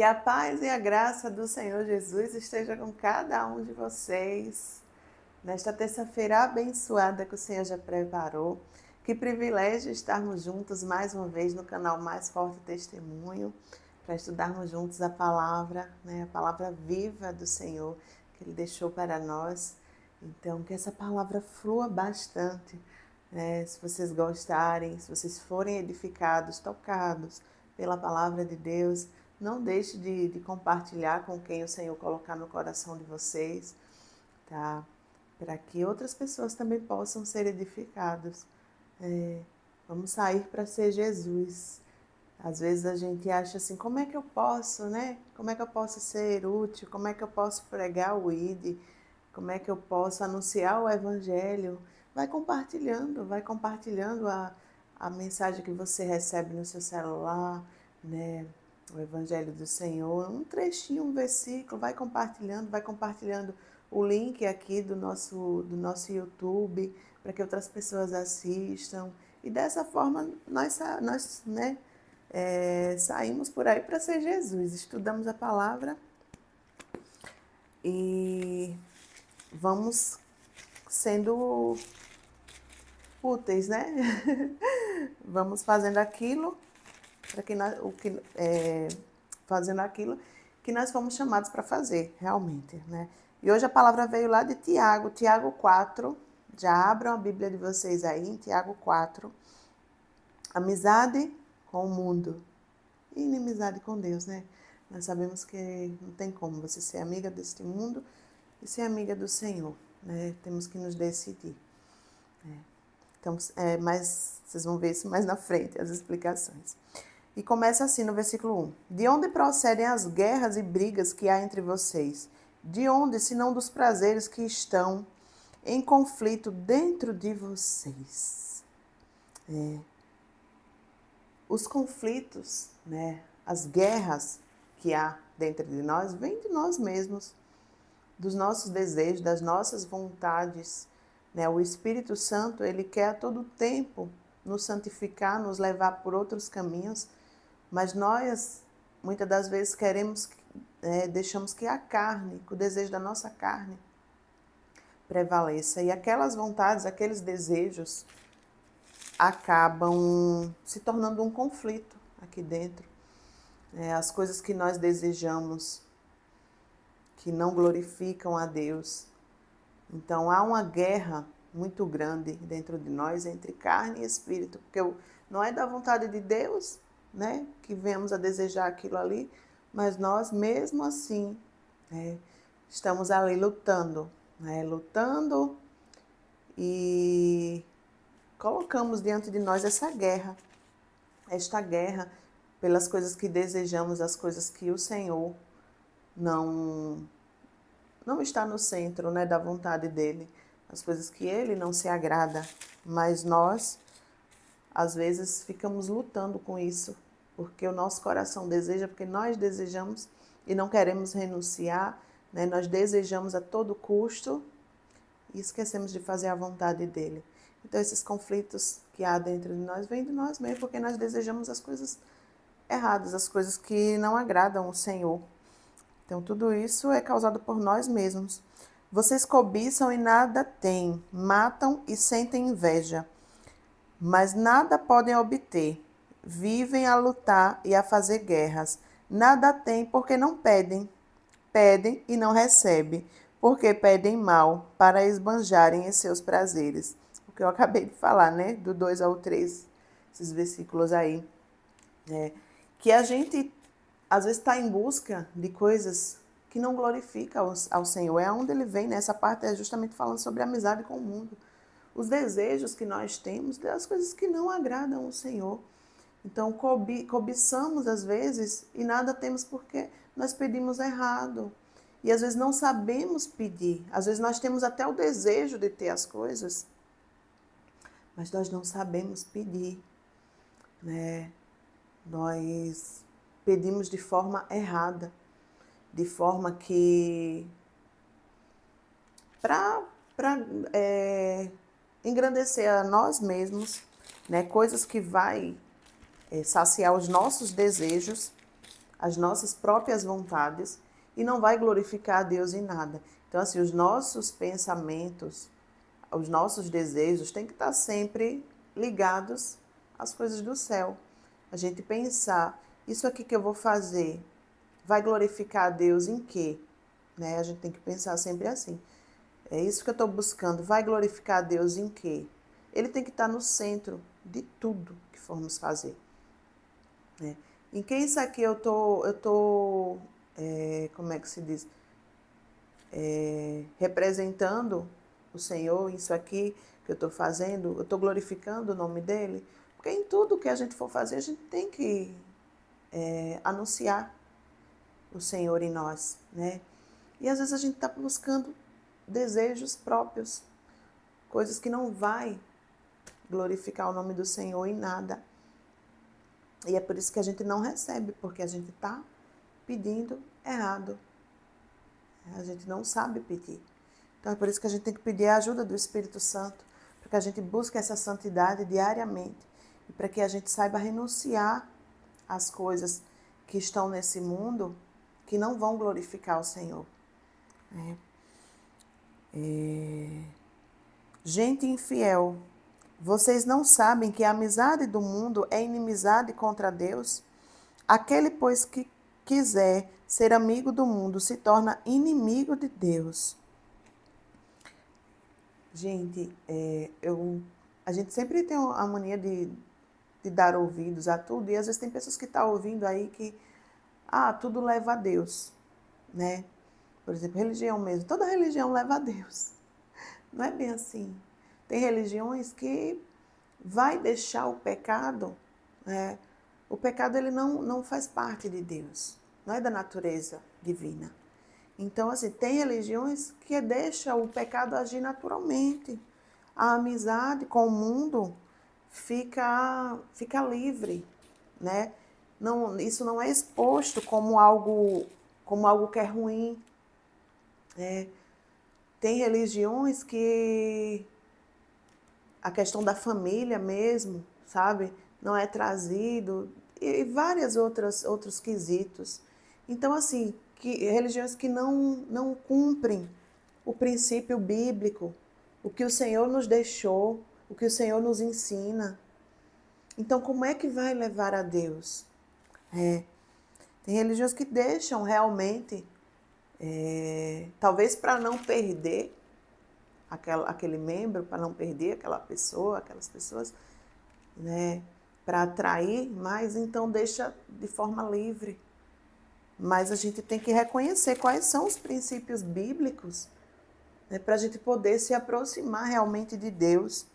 Que a paz e a graça do Senhor Jesus esteja com cada um de vocês. Nesta terça-feira abençoada que o Senhor já preparou. Que privilégio estarmos juntos mais uma vez no canal Mais Forte Testemunho, para estudarmos juntos a palavra, a palavra viva do Senhor que Ele deixou para nós. Então, que essa palavra flua bastante. Se vocês gostarem, se vocês forem edificados, tocados pela palavra de Deus, não deixe de compartilhar com quem o Senhor colocar no coração de vocês, tá? Para que outras pessoas também possam ser edificadas. Vamos sair para ser Jesus. Às vezes a gente acha assim, como é que eu posso, Como é que eu posso ser útil? Como é que eu posso pregar o ID? Como é que eu posso anunciar o Evangelho? Vai compartilhando a mensagem que você recebe no seu celular, o Evangelho do Senhor, um trechinho, um versículo, vai compartilhando o link aqui do nosso YouTube, para que outras pessoas assistam. E dessa forma nós saímos por aí para ser Jesus, estudamos a palavra e vamos sendo úteis, Vamos fazendo aquilo fazendo aquilo que nós fomos chamados para fazer, realmente, E hoje a palavra veio lá de Tiago 4, já abram a Bíblia de vocês aí, em Tiago 4, amizade com o mundo e inimizade com Deus, Nós sabemos que não tem como você ser amiga deste mundo e ser amiga do Senhor, Temos que nos decidir. Então, mas vocês vão ver isso mais na frente, as explicações. E começa assim no versículo 1. De onde procedem as guerras e brigas que há entre vocês? De onde, senão dos prazeres que estão em conflito dentro de vocês? Os conflitos, as guerras que há dentro de nós, vêm de nós mesmos, dos nossos desejos, das nossas vontades. O Espírito Santo, ele quer a todo tempo nos santificar, nos levar por outros caminhos, mas nós, muitas das vezes, deixamos que a carne, que o desejo da nossa carne prevaleça. E aquelas vontades, aqueles desejos, acabam se tornando um conflito aqui dentro. As coisas que nós desejamos, que não glorificam a Deus. Então, há uma guerra muito grande dentro de nós, entre carne e espírito, porque não é da vontade de Deus, que venhamos a desejar aquilo ali, mas nós, mesmo assim, estamos ali lutando, lutando e colocamos diante de nós esta guerra pelas coisas que desejamos, as coisas que o Senhor não está no centro, da vontade dele, as coisas que ele não se agrada, mas nós, às vezes, ficamos lutando com isso, porque o nosso coração deseja, porque nós desejamos e não queremos renunciar, Nós desejamos a todo custo e esquecemos de fazer a vontade dele. Então, esses conflitos que há dentro de nós vêm de nós mesmos, porque nós desejamos as coisas erradas, as coisas que não agradam o Senhor. Então, tudo isso é causado por nós mesmos. Vocês cobiçam e nada têm, matam e sentem inveja, mas nada podem obter. Vivem a lutar e a fazer guerras. Nada têm porque não pedem. Pedem e não recebem, porque pedem mal para esbanjarem em seus prazeres. O que eu acabei de falar, do 2 ao 3, esses versículos aí. Que a gente às vezes está em busca de coisas que não glorificam ao Senhor. É onde ele vem, Essa parte é justamente falando sobre a amizade com o mundo. Os desejos que nós temos, das coisas que não agradam ao Senhor. Então, cobiçamos às vezes e nada temos porque nós pedimos errado. E às vezes não sabemos pedir. Às vezes nós temos até o desejo de ter as coisas, mas nós não sabemos pedir, Nós pedimos de forma errada, de forma que para engrandecer a nós mesmos, coisas que vai saciar os nossos desejos, as nossas próprias vontades e não vai glorificar a Deus em nada. Então, assim, os nossos pensamentos, os nossos desejos têm que estar sempre ligados às coisas do céu. A gente pensar, isso aqui que eu vou fazer vai glorificar a Deus em quê? Né? A gente tem que pensar sempre assim. É isso que eu estou buscando, vai glorificar a Deus em quê? Ele tem que estar no centro de tudo que formos fazer. Né? Em quem isso aqui eu tô como é que se diz? Representando o Senhor, isso aqui que eu estou fazendo, eu estou glorificando o nome dele, porque em tudo que a gente for fazer, a gente tem que anunciar o Senhor em nós, né? E às vezes a gente está buscando desejos próprios, coisas que não vai glorificar o nome do Senhor em nada. E é por isso que a gente não recebe, porque a gente está pedindo errado. A gente não sabe pedir. Então é por isso que a gente tem que pedir a ajuda do Espírito Santo, para que a gente busque essa santidade diariamente e para que a gente saiba renunciar às coisas que estão nesse mundo que não vão glorificar o Senhor. Gente infiel, vocês não sabem que a amizade do mundo é inimizade contra Deus? Aquele, pois, que quiser ser amigo do mundo se torna inimigo de Deus. Gente, a gente sempre tem a mania de dar ouvidos a tudo, e às vezes tem pessoas que estão ouvindo aí que tudo leva a Deus, né? Por exemplo, religião mesmo. Toda religião leva a Deus. Não é bem assim. Tem religiões que vai deixar o pecado, né? O pecado ele não faz parte de Deus, não é da natureza divina. Então, assim, tem religiões que deixam o pecado agir naturalmente. A amizade com o mundo fica livre, né? Não, isso não é exposto como algo que é ruim. Tem religiões que a questão da família mesmo, sabe? Não é trazido, e vários outros quesitos. Então, assim, religiões que não cumprem o princípio bíblico, o que o Senhor nos deixou, o que o Senhor nos ensina. Então, como é que vai levar a Deus? Tem religiões que deixam realmente, talvez para não perder aquele membro, para não perder aquela pessoa, aquelas pessoas, né? Para atrair, mas então deixa de forma livre. Mas a gente tem que reconhecer quais são os princípios bíblicos, né, para a gente poder se aproximar realmente de Deus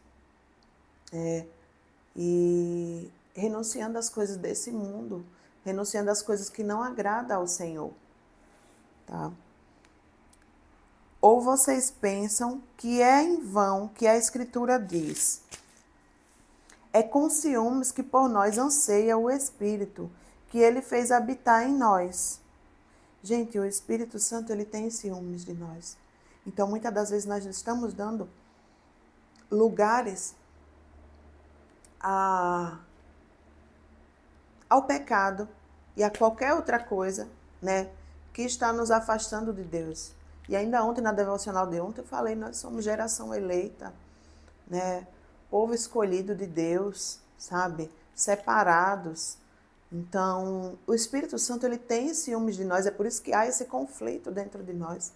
e renunciando às coisas desse mundo, renunciando às coisas que não agradam ao Senhor. Tá? Ou vocês pensam que é em vão que a Escritura diz: é com ciúmes que por nós anseia o Espírito, que ele fez habitar em nós. Gente, o Espírito Santo, ele tem ciúmes de nós. Então, muitas das vezes nós estamos dando lugares ao pecado e a qualquer outra coisa, né, que está nos afastando de Deus. E ainda ontem, na devocional de ontem, eu falei, nós somos geração eleita, né, povo escolhido de Deus, sabe, separados. Então, o Espírito Santo, ele tem ciúmes de nós, é por isso que há esse conflito dentro de nós.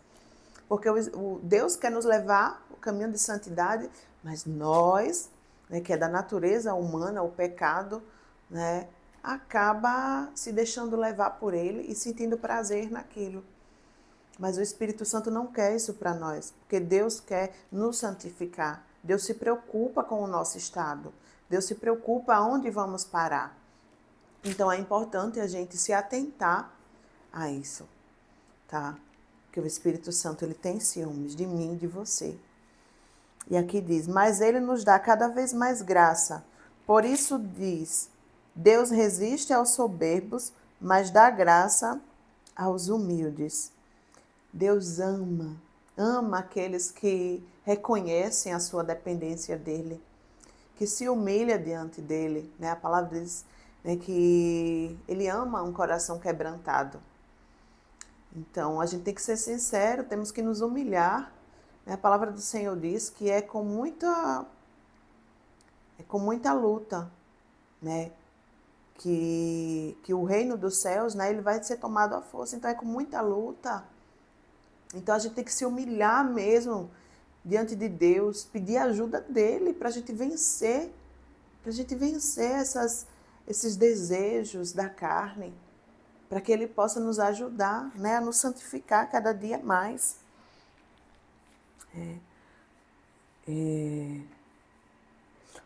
Porque o Deus quer nos levar o caminho de santidade, mas nós, né, que é da natureza humana, o pecado, né, acaba se deixando levar por ele e sentindo prazer naquilo. Mas o Espírito Santo não quer isso para nós, porque Deus quer nos santificar. Deus se preocupa com o nosso estado. Deus se preocupa aonde vamos parar. Então, é importante a gente se atentar a isso, tá? Porque o Espírito Santo, ele tem ciúmes de mim e de você. E aqui diz, mas ele nos dá cada vez mais graça. Por isso diz, Deus resiste aos soberbos, mas dá graça aos humildes. Deus ama aqueles que reconhecem a sua dependência dele, que se humilha diante dele, né? A palavra diz né, que Ele ama um coração quebrantado. Então, a gente tem que ser sincero, temos que nos humilhar, né? A palavra do Senhor diz que é com muita luta, né? Que o reino dos céus, né, ele vai ser tomado à força. Então, é com muita luta. Então, a gente tem que se humilhar mesmo diante de Deus, pedir ajuda dele para a gente vencer, esses desejos da carne, para que ele possa nos ajudar, né, a nos santificar cada dia mais.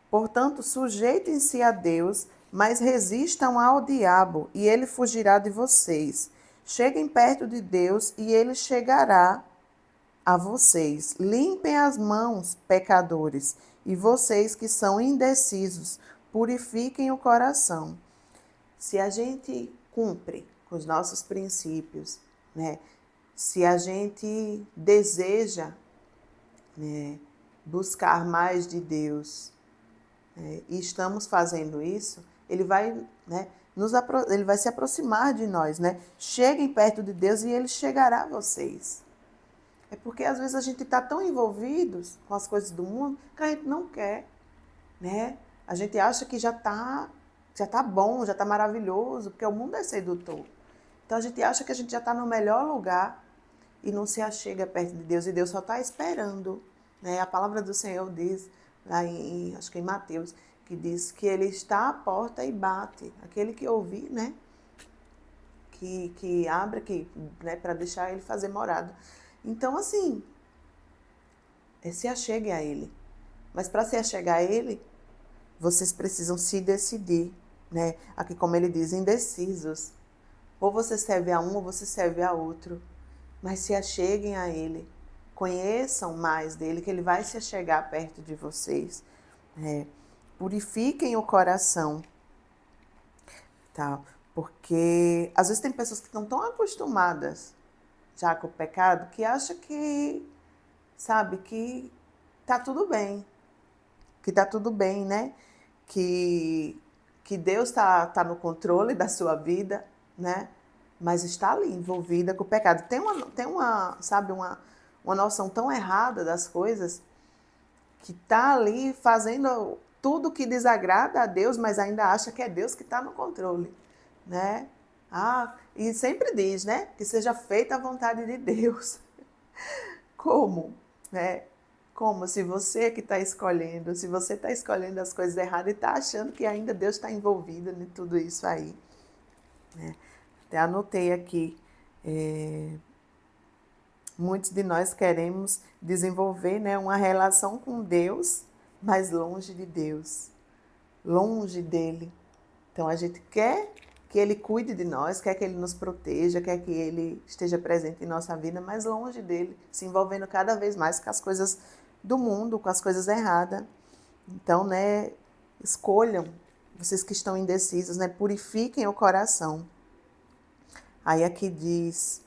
Portanto, sujeitem-se a Deus, mas resistam ao diabo, e ele fugirá de vocês. Cheguem perto de Deus, e ele chegará a vocês. Limpem as mãos, pecadores, e vocês que são indecisos, purifiquem o coração. Se a gente cumpre com os nossos princípios, né? Se a gente deseja, né, buscar mais de Deus, e estamos fazendo isso, ele vai, né, ele vai se aproximar de nós, né? Cheguem perto de Deus e ele chegará a vocês. É porque às vezes a gente está tão envolvidos com as coisas do mundo que a gente não quer, né? A gente acha que já tá bom, já está maravilhoso, porque o mundo é sedutor. Então a gente acha que a gente já está no melhor lugar e não se achega perto de Deus, e Deus só está esperando, né? A palavra do Senhor diz, lá acho que em Mateus, que diz que ele está à porta e bate. Aquele que ouvir, né? Que abre, né, para deixar ele fazer morada. Então, assim, se achegue a ele. Mas para se achegar a ele, vocês precisam se decidir, né? Aqui, como ele diz, indecisos. Ou você serve a um ou você serve a outro. Mas se acheguem a ele. Conheçam mais dele, que ele vai se achegar perto de vocês. Purifiquem o coração. Tá? Porque às vezes tem pessoas que estão tão acostumadas já com o pecado que acham que, sabe, que tá tudo bem. Que tá tudo bem, né? Que Deus tá no controle da sua vida, né? Mas está ali envolvida com o pecado. Tem uma, sabe, uma noção tão errada das coisas, que tá ali fazendo tudo que desagrada a Deus, mas ainda acha que é Deus que está no controle, né? E sempre diz, né? Que seja feita a vontade de Deus. Como? Né? Como se você que está escolhendo, se você está escolhendo as coisas erradas e está achando que ainda Deus está envolvido em tudo isso aí. Né? Até anotei aqui. Muitos de nós queremos desenvolver, né, uma relação com Deus, mas longe de Deus, longe dele. Então a gente quer que ele cuide de nós, quer que ele nos proteja, quer que ele esteja presente em nossa vida, mas longe dele, se envolvendo cada vez mais com as coisas do mundo, com as coisas erradas. Então, né, escolham, vocês que estão indecisos, né, purifiquem o coração. Aí aqui diz,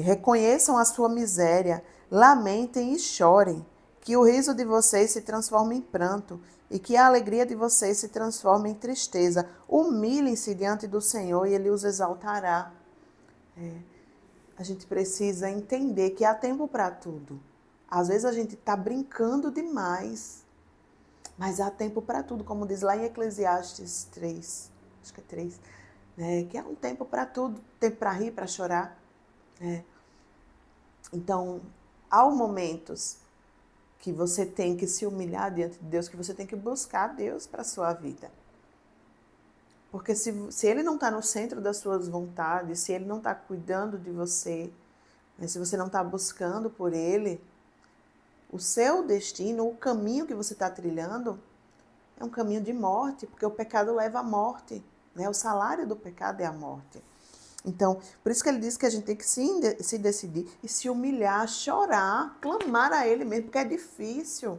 reconheçam a sua miséria, lamentem e chorem, que o riso de vocês se transforme em pranto e que a alegria de vocês se transforme em tristeza. Humilhem-se diante do Senhor e Ele os exaltará. A gente precisa entender que há tempo para tudo. Às vezes a gente está brincando demais, mas há tempo para tudo, como diz lá em Eclesiastes 3, acho que é 3, né? Que há um tempo para tudo, tempo para rir, para chorar. Então, há momentos que você tem que se humilhar diante de Deus, que você tem que buscar Deus para a sua vida. Porque se Ele não está no centro das suas vontades, se Ele não está cuidando de você, né, se você não está buscando por Ele, o seu destino, o caminho que você está trilhando, é um caminho de morte, porque o pecado leva à morte, né? O salário do pecado é a morte. Então, por isso que ele diz que a gente tem que se decidir e se humilhar, chorar, clamar a ele mesmo, porque é difícil.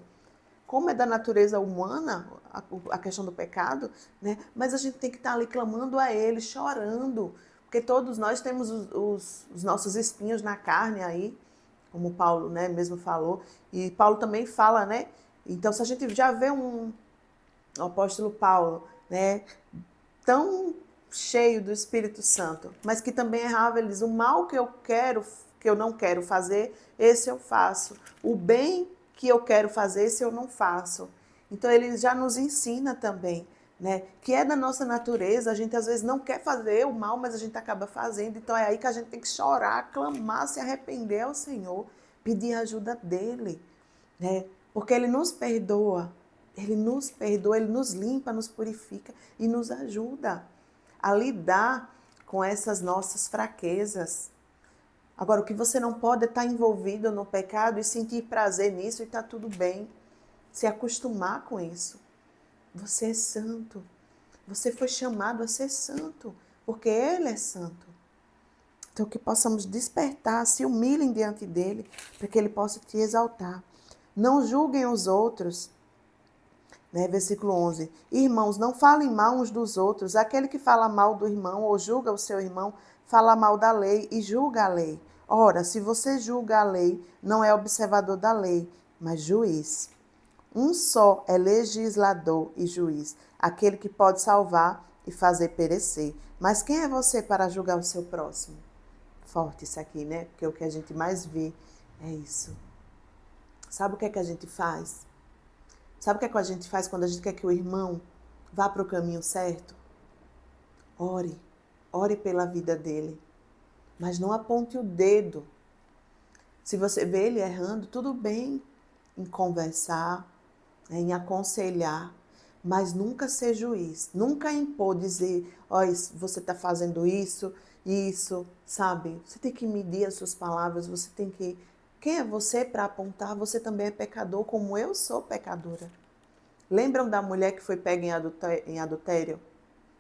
Como é da natureza humana a questão do pecado, né? Mas a gente tem que estar ali clamando a ele, chorando, porque todos nós temos os nossos espinhos na carne aí, como Paulo, né, mesmo falou, e Paulo também fala, né? Então, se a gente já vê o apóstolo Paulo, né, tão cheio do Espírito Santo, mas que também errava. Ele diz: o mal que eu não quero fazer, esse eu faço. O bem que eu quero fazer, esse eu não faço. Então ele já nos ensina também, né? Que é da nossa natureza, a gente às vezes não quer fazer o mal, mas a gente acaba fazendo. Então é aí que a gente tem que chorar, clamar, se arrepender ao Senhor, pedir a ajuda dele, né? Porque ele nos perdoa, ele nos limpa, nos purifica e nos ajuda a lidar com essas nossas fraquezas. Agora, o que você não pode é estar envolvido no pecado e sentir prazer nisso e está tudo bem. Se acostumar com isso. Você é santo. Você foi chamado a ser santo, porque Ele é santo. Então, que possamos despertar, se humilhem diante dEle, para que Ele possa te exaltar. Não julguem os outros. Né? Versículo 11. Irmãos, não falem mal uns dos outros. Aquele que fala mal do irmão ou julga o seu irmão, fala mal da lei e julga a lei. Ora, se você julga a lei, não é observador da lei, mas juiz. Um só é legislador e juiz, aquele que pode salvar e fazer perecer. Mas quem é você para julgar o seu próximo? Forte isso aqui, né? Porque o que a gente mais vê é isso. Sabe o que é que a gente faz? Sabe o que é que a gente faz quando a gente quer que o irmão vá para o caminho certo? Ore. Ore pela vida dele. Mas não aponte o dedo. Se você vê ele errando, tudo bem em conversar, em aconselhar, mas nunca ser juiz, nunca impor, dizer: olha, você está fazendo isso, sabe? Você tem que medir as suas palavras, você tem que... Quem é você para apontar? Você também é pecador, como eu sou pecadora. Lembram da mulher que foi pega em adultério?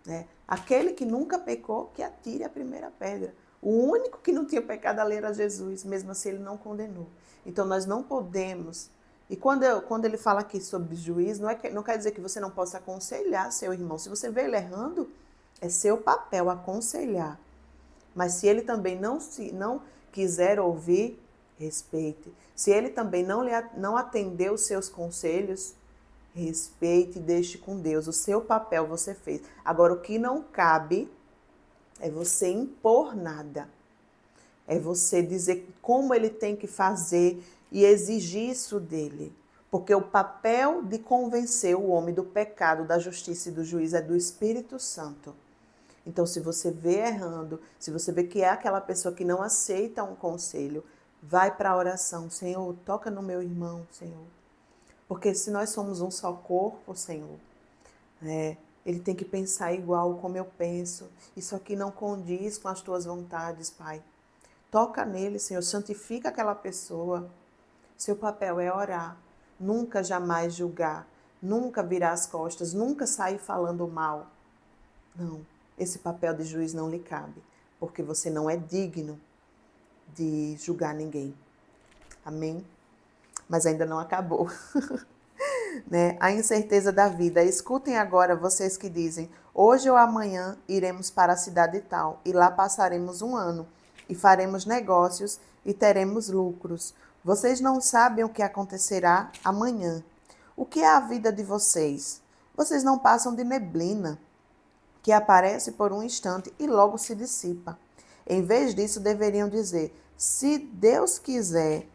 Né? Aquele que nunca pecou, que atire a primeira pedra. O único que não tinha pecado ali era Jesus, mesmo assim ele não condenou. Então nós não podemos... E quando ele fala aqui sobre juiz, não quer dizer que você não possa aconselhar seu irmão. Se você vê ele errando, é seu papel aconselhar. Mas se ele também não quiser ouvir, respeite. Se ele também não atender os seus conselhos, respeite e deixe com Deus. O seu papel você fez. Agora, o que não cabe é você impor nada. É você dizer como ele tem que fazer e exigir isso dele. Porque o papel de convencer o homem do pecado, da justiça e do juízo é do Espírito Santo. Então, se você vê errando, se você vê que é aquela pessoa que não aceita um conselho, vai para a oração. Senhor, toca no meu irmão, Senhor. Porque se nós somos um só corpo, Senhor, ele tem que pensar igual como eu penso. Isso aqui não condiz com as tuas vontades, Pai. Toca nele, Senhor, santifica aquela pessoa. Seu papel é orar, nunca jamais julgar, nunca virar as costas, nunca sair falando mal. Não, esse papel de juiz não lhe cabe, porque você não é digno de julgar ninguém. Amém? Mas ainda não acabou. Né? A incerteza da vida. Escutem agora vocês que dizem: hoje ou amanhã iremos para a cidade tal, e lá passaremos um ano, e faremos negócios e teremos lucros. Vocês não sabem o que acontecerá amanhã. O que é a vida de vocês? Vocês não passam de neblina, que aparece por um instante e logo se dissipa. Em vez disso, deveriam dizer: se Deus quiser,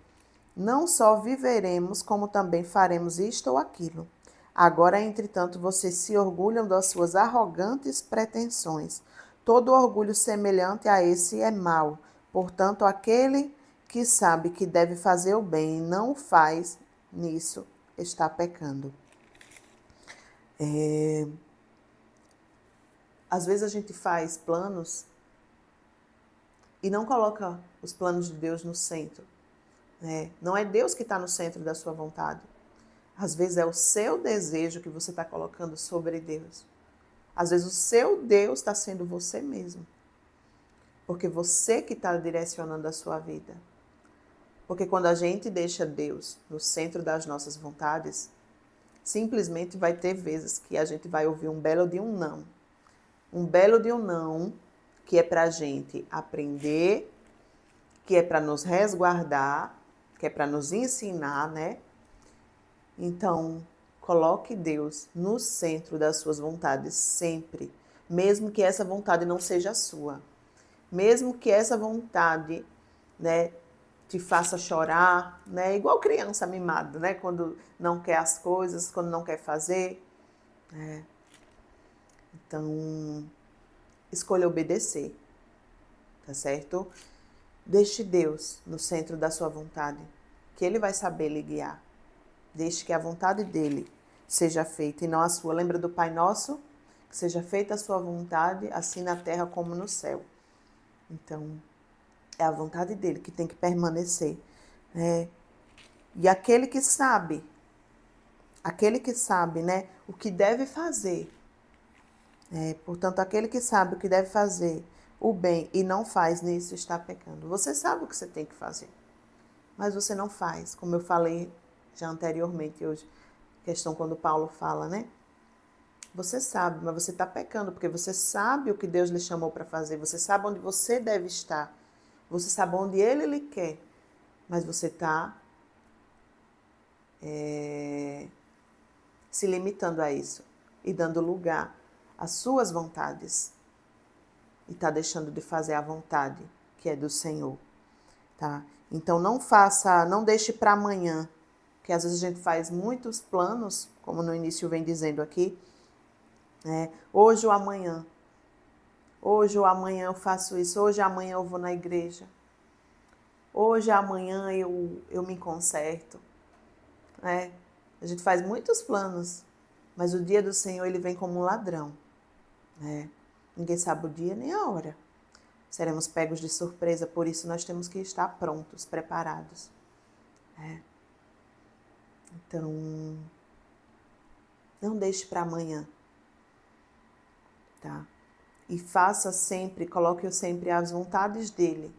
não só viveremos, como também faremos isto ou aquilo. Agora, entretanto, vocês se orgulham das suas arrogantes pretensões. Todo orgulho semelhante a esse é mau. Portanto, aquele que sabe que deve fazer o bem e não o faz, nisso está pecando. Às vezes a gente faz planos e não coloca os planos de Deus no centro. Não é Deus que está no centro da sua vontade. Às vezes é o seu desejo que você está colocando sobre Deus. Às vezes o seu Deus está sendo você mesmo. Porque você que está direcionando a sua vida. Porque quando a gente deixa Deus no centro das nossas vontades, simplesmente vai ter vezes que a gente vai ouvir um belo de um não. Um belo de um não que é para a gente aprender, que é para nos resguardar, que é para nos ensinar, né? Então, coloque Deus no centro das suas vontades sempre. mesmo que essa vontade não seja sua. Mesmo que essa vontade, né, te faça chorar, né, igual criança mimada, né, quando não quer as coisas, quando não quer fazer, né. Então, escolha obedecer, tá certo? Deixe Deus no centro da sua vontade, que Ele vai saber lhe guiar. Deixe que a vontade dEle seja feita e não a sua. Lembra do Pai Nosso? Que seja feita a sua vontade, assim na terra como no céu. Então, é a vontade dEle que tem que permanecer, né? E aquele que sabe, né, o que deve fazer, portanto, aquele que sabe o que deve fazer, o bem, e não faz, nisso está pecando. Você sabe o que você tem que fazer, mas você não faz, como eu falei já anteriormente hoje, questão quando Paulo fala, né? Você sabe, mas você está pecando, porque você sabe o que Deus lhe chamou para fazer, você sabe onde você deve estar, você sabe onde Ele lhe quer, mas você está se limitando a isso e dando lugar às suas vontades e está deixando de fazer a vontade que é do Senhor, tá? Então não deixe para amanhã, que às vezes a gente faz muitos planos, como no início vem dizendo aqui, hoje ou amanhã eu faço isso, hoje ou amanhã eu vou na igreja, hoje ou amanhã eu me conserto, né? A gente faz muitos planos, mas o dia do Senhor ele vem como um ladrão, né? Ninguém sabe o dia nem a hora. Seremos pegos de surpresa, por isso nós temos que estar prontos, preparados, né? Então, não deixe para amanhã, tá? E faça sempre, coloque sempre as vontades dele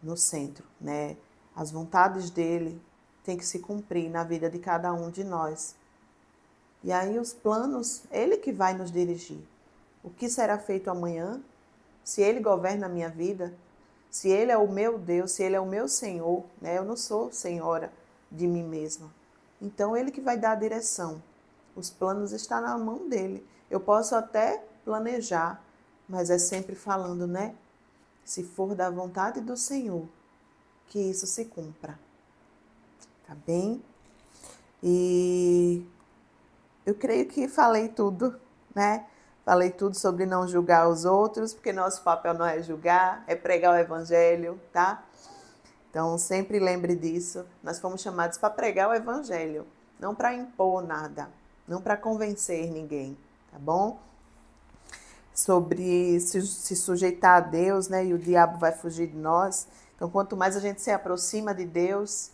no centro, né? As vontades dele têm que se cumprir na vida de cada um de nós. E aí os planos, ele que vai nos dirigir. O que será feito amanhã? Se ele governa a minha vida, se ele é o meu Deus, se ele é o meu Senhor, né? Eu não sou senhora de mim mesma. Então ele que vai dar a direção. Os planos estão na mão dele. Eu posso até planejar, mas é sempre falando, né? Se for da vontade do Senhor, que isso se cumpra. Tá bem? E eu creio que falei tudo, né? Falei tudo sobre não julgar os outros, porque nosso papel não é julgar, é pregar o evangelho, tá? Então, sempre lembre disso. Nós fomos chamados para pregar o evangelho, não para impor nada, não para convencer ninguém, tá bom? Sobre se sujeitar a Deus, né? E o diabo vai fugir de nós. Então, quanto mais a gente se aproxima de Deus,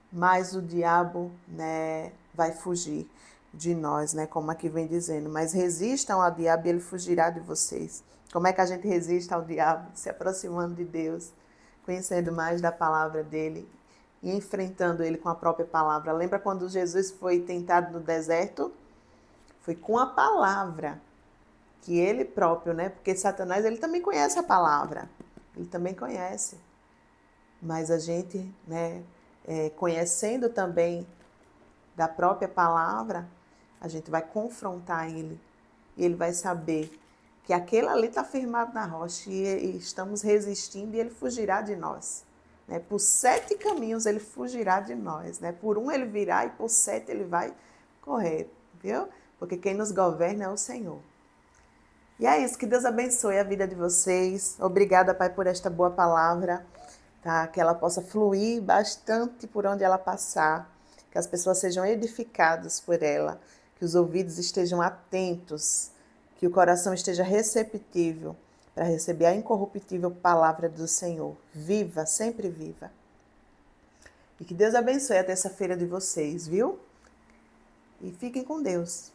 mais o diabo, né, vai fugir de nós, né? Como aqui vem dizendo. Mas resistam ao diabo e ele fugirá de vocês. Como é que a gente resiste ao diabo? Se aproximando de Deus, conhecendo mais da palavra dele e enfrentando ele com a própria palavra. Lembra quando Jesus foi tentado no deserto? Foi com a palavra que ele próprio, né? Porque Satanás, ele também conhece a palavra. Ele também conhece. Mas a gente, né, conhecendo também da própria palavra, a gente vai confrontar ele. E ele vai saber que aquele ali está firmado na rocha e estamos resistindo e ele fugirá de nós. Né? Por 7 caminhos ele fugirá de nós. Né? Por um ele virá e por 7 ele vai correr. Viu? Porque quem nos governa é o Senhor. E é isso, que Deus abençoe a vida de vocês. Obrigada, Pai, por esta boa palavra, tá? Que ela possa fluir bastante por onde ela passar, que as pessoas sejam edificadas por ela, que os ouvidos estejam atentos, que o coração esteja receptível para receber a incorruptível palavra do Senhor. Viva, sempre viva. E que Deus abençoe a terça-feira de vocês, viu? E fiquem com Deus.